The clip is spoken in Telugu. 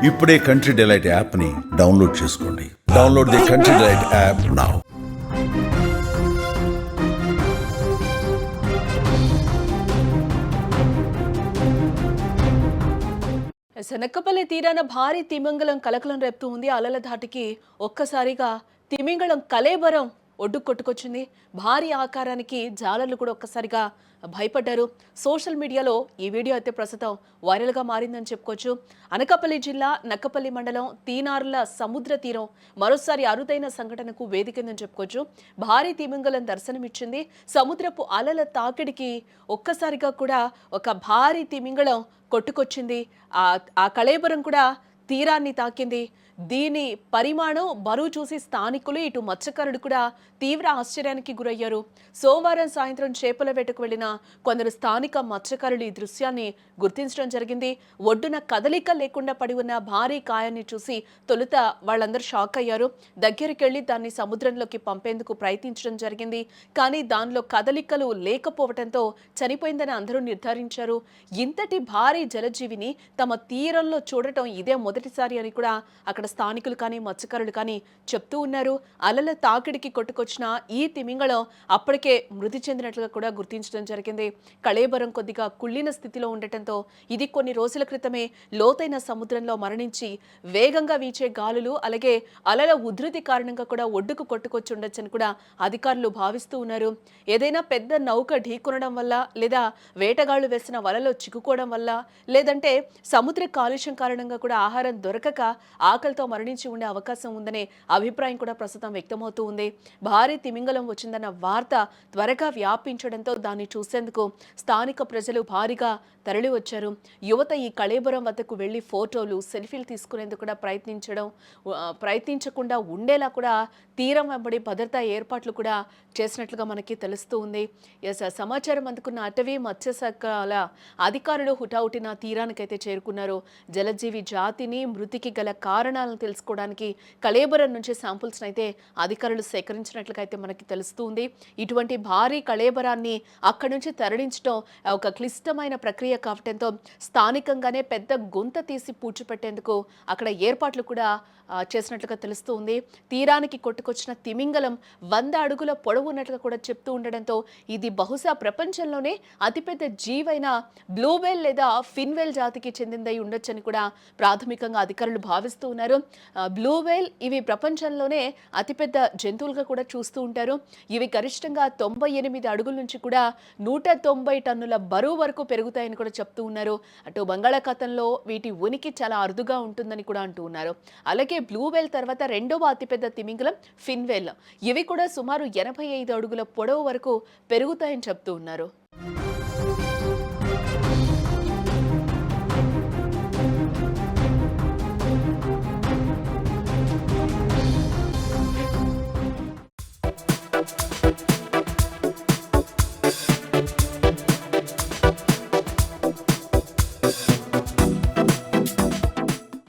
ఇప్పుడే కంట్రీ డిలైట్ యాప్ని డౌన్లోడ్ చేసుకోండి. Download the country delight app now. Nakkapalli తీరాన భారీ తిమింగలం కలకలం రేపుతూ ఉంది. అలల ధాటికి ఒక్కసారిగా తిమింగలం కలేబరం ఒడ్డుకు కొట్టుకొచ్చింది. భారీ ఆకారానికి జాలర్లు కూడా ఒక్కసారిగా భయపడ్డారు. సోషల్ మీడియాలో ఈ వీడియో అయితే ప్రస్తుతం వైరల్గా మారిందని చెప్పుకోవచ్చు. అనకాపల్లి జిల్లా నక్కపల్లి మండలం తీనారుల సముద్ర తీరం మరోసారి అరుదైన సంఘటనకు వేదికైందని చెప్పుకోవచ్చు. భారీ తిమింగలం దర్శనమిచ్చింది. సముద్రపు అలల తాకిడికి ఒక్కసారిగా కూడా ఒక భారీ తిమింగలం కొట్టుకొచ్చింది. ఆ కళేబరం కూడా తీరాన్ని తాకింది. దీని పరిమాణం బరువు చూసి స్థానికులు ఇటు మత్స్యకారులు కూడా తీవ్ర ఆశ్చర్యానికి గురయ్యారు. సోమవారం సాయంత్రం చేపల వేటకు వెళ్లిన కొందరు స్థానిక మత్స్యకారులు ఈ దృశ్యాన్ని గుర్తించడం జరిగింది. ఒడ్డున కదలిక లేకుండా పడి ఉన్న భారీ కాయాన్ని చూసి తొలుత వాళ్ళందరూ షాక్ అయ్యారు. దగ్గరికెళ్లి దాన్ని సముద్రంలోకి పంపేందుకు ప్రయత్నించడం జరిగింది. కానీ దానిలో కదలికలు లేకపోవడంతో చనిపోయిందని అందరూ నిర్ధారించారు. ఇంతటి భారీ జలజీవిని తమ తీరంలో చూడటం ఇదే మొదటిసారి అని కూడా అక్కడ స్థానికులు కానీ మత్స్యకారులు కానీ చెప్తూ ఉన్నారు. అలల తాకిడికి కొట్టుకొచ్చిన ఈ తిమింగళం అప్పటికే మృతి చెందినట్లుగా కూడా గుర్తించడం జరిగింది. కళేబరం కొద్దిగా కుళ్ళిన స్థితిలో ఉండటంతో ఇది కొన్ని రోజుల క్రితమే లోతైన సముద్రంలో మరణించి వేగంగా వీచే గాలులు అలాగే అలల ఉధృతి కారణంగా కూడా ఒడ్డుకు కొట్టుకొచ్చి ఉండొచ్చని కూడా అధికారులు భావిస్తూ ఉన్నారు. ఏదైనా పెద్ద నౌక ఢీకొనడం వల్ల లేదా వేటగాళ్లు వేసిన వలలో చిక్కుకోవడం వల్ల లేదంటే సముద్ర కాలుష్యం కారణంగా కూడా ఆహారం దొరకక ఆకలితో మరణించి ఉండే అవకాశం ఉందనే అభిప్రాయం కూడా ప్రస్తుతం వ్యక్తమవుతూ ఉంది. భారీ తిమింగలం వచ్చిందన్న వార్త త్వరగా వ్యాపించడంతో దాన్ని చూసేందుకు స్థానిక ప్రజలు భారీగా తరలి వచ్చారు. యువత ఈ కళేబరం వద్దకు వెళ్లి ఫోటోలు సెల్ఫీలు తీసుకునేందుకు కూడా ప్రయత్నించకుండా ఉండేలా కూడా తీరం వెంబడి భద్రతా ఏర్పాట్లు కూడా చేసినట్లుగా మనకి తెలుస్తూ ఉంది. సమాచారం అందుకున్న అటవీ మత్స్యశాఖల అధికారులు హుటాహుటిన తీరానికైతే చేరుకున్నారు. జలజీవి జాతిని మృతికి గల కారణాలను తెలుసుకోవడానికి కళేబరం నుంచి శాంపుల్స్ అయితే అధికారులు సేకరించినట్లుగా అయితే మనకి తెలుస్తూ ఉంది. ఇటువంటి భారీ కళేబరాన్ని అక్కడి నుంచి తరలించడం ఒక క్లిష్టమైన ప్రక్రియ కావడంతో స్థానికంగానే పెద్ద గుంత తీసి పూడ్చిపెట్టేందుకు అక్కడ ఏర్పాట్లు కూడా చేసినట్లుగా తెలుస్తూ ఉంది. తీరానికి కొట్టుకొచ్చిన తిమింగలం 100 అడుగుల పొడవు ఉన్నట్లుగా కూడా చెప్తూ ఉండడంతో ఇది బహుశా ప్రపంచంలోనే అతిపెద్ద జీవైన బ్లూవేల్ లేదా ఫిన్వేల్ జాతికి చెందిందై ఉండొచ్చని కూడా ప్రాథమికంగా అధికారులు భావిస్తూ ఉన్నారు. బ్లూవేల్ ఇవి ప్రపంచంలోనే అతిపెద్ద జంతువులుగా కూడా చూస్తూ ఉంటారు. ఇవి గరిష్టంగా 98 అడుగుల నుంచి కూడా 190 టన్నుల బరువు వరకు పెరుగుతాయని కూడా చెప్తూ ఉన్నారు. అటు బంగాళాఖాతంలో వీటి ఉనికి చాలా అరుదుగా ఉంటుందని కూడా అంటూ ఉన్నారు. అలాగే బ్లూవేల్ తర్వాత రెండవ అతిపెద్ద తిమింగలం ఫిన్వేల్. ఇవి కూడా సుమారు 85 అడుగుల పొడవు వరకు పెరుగుతాయని చెప్తూ ఉన్నారు.